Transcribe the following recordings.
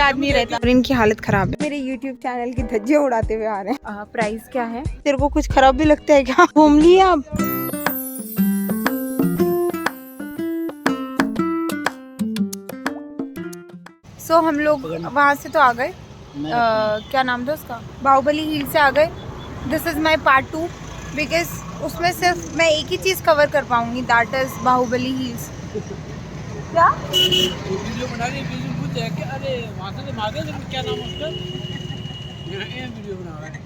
याद नहीं रहता और इनकी हालत खराब है। मेरे YouTube चैनल की धज्जियां उड़ाते हुए आ रहे हैं। प्राइस क्या है? तेरे को कुछ खराब भी लगता है क्या? घूम लिया आप? सो हम लोग वहाँ से तो आ गए, क्या नाम था उसका, बाहुबली हिल से आ गए। This is my part 2 because उसमें सिर्फ मैं एक ही चीज़ कवर कर पाऊंगी, दैट इज बाहुबली हिल्स। क्या वीडियो बना रही है? कि अरे वहाँ से भागे, क्या नाम है उसका? ये वीडियो बना रहा है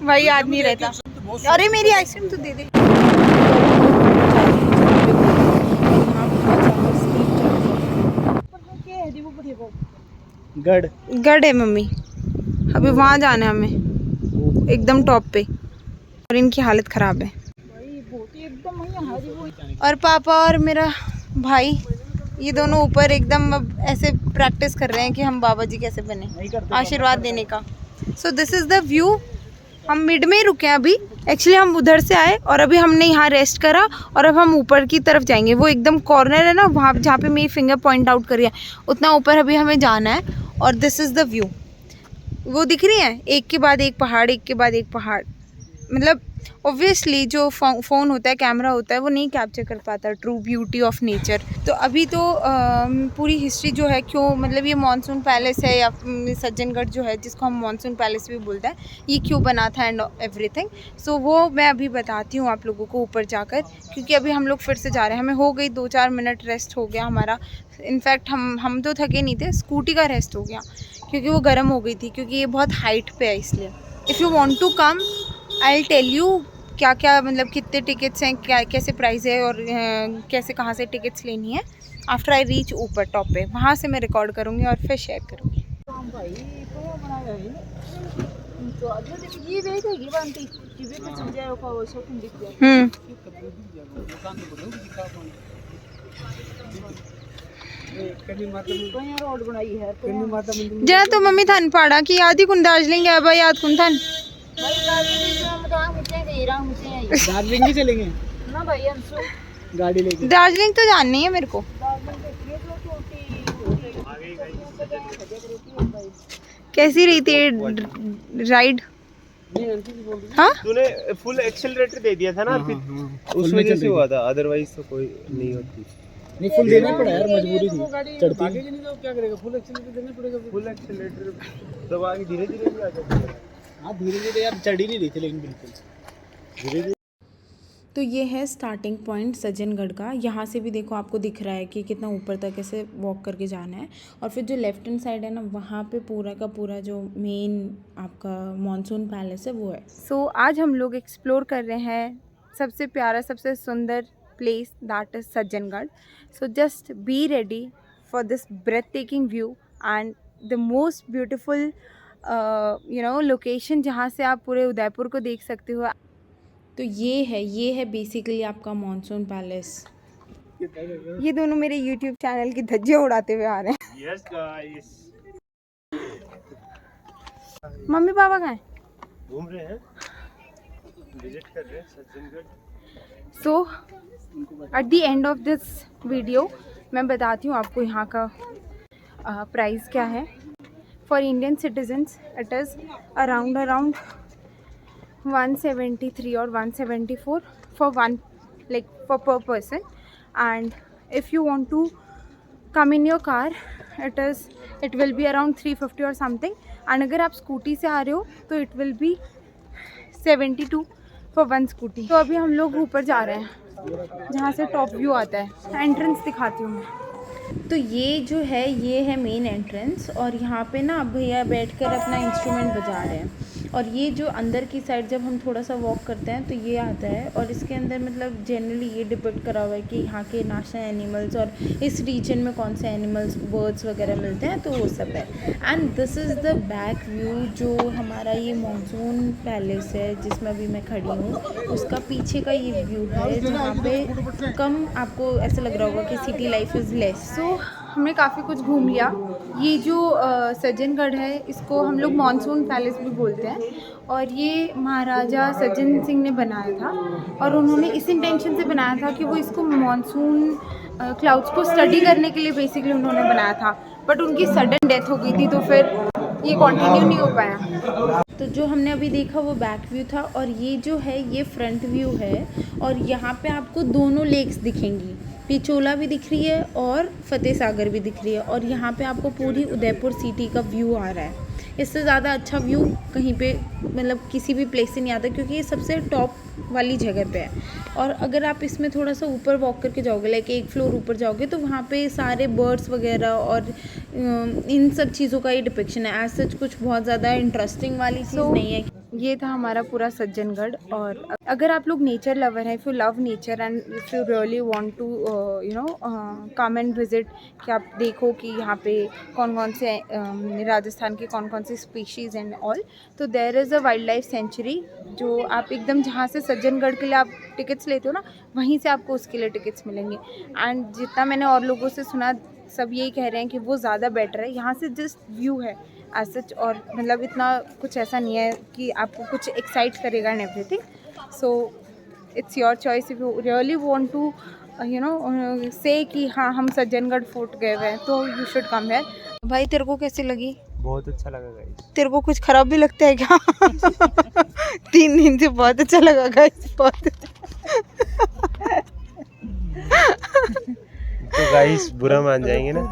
भाई, याद नहीं रहता। अरे मेरी आइसक्रीम तो दे दे। गढ़ है मम्मी, अभी वहाँ जाना है हमें एकदम टॉप पे, और इनकी हालत खराब है। और पापा और मेरा भाई ये दोनों ऊपर एकदम अब ऐसे प्रैक्टिस कर रहे हैं कि हम बाबा जी कैसे बने, आशीर्वाद देने का। So this is the view. हम मिड में ही रुके हैं अभी, एक्चुअली हम उधर से आए और अभी हमने यहाँ रेस्ट करा और अब हम ऊपर की तरफ जाएंगे। वो एकदम कॉर्नर है ना वहाँ, जहाँ पे मेरी फिंगर पॉइंट आउट करी है, उतना ऊपर अभी हमें जाना है। और दिस इज़ द व्यू। वो दिख रही है, एक के बाद एक पहाड़, एक के बाद एक पहाड़। मतलब ऑब्वियसली जो फ़ोन होता है, कैमरा होता है, वो नहीं कैप्चर कर पाता ट्रू ब्यूटी ऑफ नेचर। तो अभी तो पूरी हिस्ट्री जो है, क्यों मतलब ये मानसून पैलेस है या सज्जनगढ़ जो है, जिसको हम मानसून पैलेस भी बोलते हैं, ये क्यों बना था एंड एवरीथिंग। सो वो मैं अभी बताती हूँ आप लोगों को ऊपर जाकर, क्योंकि अभी हम लोग फिर से जा रहे हैं। हमें हो गई 2-4 मिनट रेस्ट हो गया हमारा। इनफैक्ट हम तो थके नहीं थे, स्कूटी का रेस्ट हो गया क्योंकि वो गर्म हो गई थी, क्योंकि ये बहुत हाइट पे है इसलिए। If you want to come I will tell you क्या क्या, मतलब कितने टिकट्स हैं, क्या कैसे प्राइस है और कैसे कहाँ से टिकट्स लेनी है। आफ्टर आई रीच ऊपर टॉप पे, वहाँ से मैं रिकॉर्ड करूँगी और फिर शेयर करूँगी। जरा तो मम्मी थान पहाड़ा की याद ही कुन दार्जिलिंग है भाई, याद कुन थान दार्जिलिंग ही चलेंगे ना भाई, गाड़ी लेके। दार्जिलिंग तो जाननी है मेरे को। कैसी रही थी राइड? हाँ, तूने फुल एक्सेलरेटर दे दिया था ना, उस वजह से हुआ था, अदरवाइज तो कोई नहीं होती। नहीं, फुल देना पड़ा यार, मजबूरी थी। चढ़ती नहीं तो क्या करेगा, फुल एक्सेलरेटर देना पड़ेगा। फुल एक्सेलरेटर दबा के धीरे धीरे भी आ जाता है। हाँ धीरे धीरे यार, चढ़ ही नहीं रही थी लेकिन बिल्कुल धीरे धीरे। तो ये है स्टार्टिंग पॉइंट सज्जनगढ़ का। यहाँ से भी देखो आपको दिख रहा है कि कितना ऊपर तक ऐसे वॉक करके जाना है। और फिर जो लेफ्ट हैंड साइड है ना, वहाँ पे पूरा का पूरा जो मेन आपका मानसून पैलेस है वो है। सो आज हम लोग एक्सप्लोर कर रहे हैं सबसे प्यारा, सबसे सुंदर place, that is Sajjangarh. So just be ready for this breath taking view and the most beautiful location, जहाँ से आप पूरे उदयपुर को देख सकते हो। तो ये है बेसिकली आपका मानसून पैलेस। ये दोनों मेरे YouTube चैनल की धज्जियां उड़ाते हुए आ रहे हैं। Yes, guys. मम्मी पापा कहाँ हैं? घूम रहे हैं, विजिट कर रहे हैं Sajjangarh. So at the end of this video मैं बताती हूँ आपको यहाँ का प्राइस क्या है। For Indian citizens it is around 173 or 174 for one, like for per person. And if you want to come in your car, it will be around 350 or something. And अगर आप स्कूटी से आ रहे हो तो it will be 72 for one scooty. तो अभी हम लोग ऊपर जा रहे हैं जहाँ से टॉप व्यू आता है। एंट्रेंस दिखाती हूँ मैं। तो ये जो है, ये है मेन एंट्रेंस, और यहाँ पे ना भैया बैठकर अपना इंस्ट्रूमेंट बजा रहे हैं। और ये जो अंदर की साइड जब हम थोड़ा सा वॉक करते हैं तो ये आता है, और इसके अंदर मतलब जनरली ये डिपिक्ट करा हुआ है कि यहाँ के नेशनल एनिमल्स और इस रीजन में कौन से एनिमल्स, बर्ड्स वगैरह मिलते हैं, तो वो सब है। And this is the back view, जो हमारा ये मानसून पैलेस है जिसमें अभी मैं खड़ी हूँ, उसका पीछे का ये व्यू है, जहाँ पे कम आपको ऐसा लग रहा होगा कि सिटी लाइफ इज़ लेस। सो हमने काफ़ी कुछ घूम लिया। ये जो सज्जनगढ़ है, इसको हम लोग मानसून पैलेस भी बोलते हैं, और ये महाराजा सज्जन सिंह ने बनाया था। और उन्होंने इस इंटेंशन से बनाया था कि वो इसको मानसून क्लाउड्स को स्टडी करने के लिए बेसिकली उन्होंने बनाया था। बट उनकी सडन डेथ हो गई थी तो फिर ये कंटिन्यू नहीं हो पाया। तो जो हमने अभी देखा वो बैक व्यू था, और ये जो है ये फ्रंट व्यू है। और यहाँ पे आपको दोनों लेक्स दिखेंगी, पिचोला भी दिख रही है और फतेह सागर भी दिख रही है। और यहाँ पे आपको पूरी उदयपुर सिटी का व्यू आ रहा है। इससे ज़्यादा अच्छा व्यू कहीं पे मतलब किसी भी प्लेस से नहीं आता, क्योंकि ये सबसे टॉप वाली जगह पे है। और अगर आप इसमें थोड़ा सा ऊपर वॉक करके जाओगे, लाइक एक फ्लोर ऊपर जाओगे, तो वहाँ पे सारे बर्ड्स वगैरह और इन सब चीज़ों का ही डिपिक्शन है। एज सच कुछ बहुत ज़्यादा इंटरेस्टिंग वाली चीज़ नहीं है। ये था हमारा पूरा सज्जनगढ़। और अगर आप लोग नेचर लवर हैं, if you love nature and if you really want to come and visit, कि आप देखो कि यहाँ पे कौन कौन से राजस्थान के कौन कौन से स्पीशीज़ एंड ऑल, तो there is a wild life sanctuary, जो आप एकदम जहाँ से सज्जनगढ़ के लिए आप टिकट्स लेते हो ना, वहीं से आपको उसके लिए टिकट्स मिलेंगे। एंड जितना मैंने और लोगों से सुना, सब यही कह रहे हैं कि वो ज़्यादा बेटर है। यहाँ से जस्ट व्यू है एज सच, और मतलब इतना कुछ ऐसा नहीं है कि आपको कुछ एक्साइट करेगा and everything. So it's your choice if you really want to say कि हाँ हम सज्जनगढ़ फोर्ट गए हुए हैं, तो यू शुड कम हियर। भाई तेरे को कैसी लगी? बहुत अच्छा लगा गाइस। तेरे को कुछ खराब भी लगता है क्या? 3 दिन से बहुत अच्छा लगा गाइस, बहुत तो गाइस बुरा मान जाएंगे ना।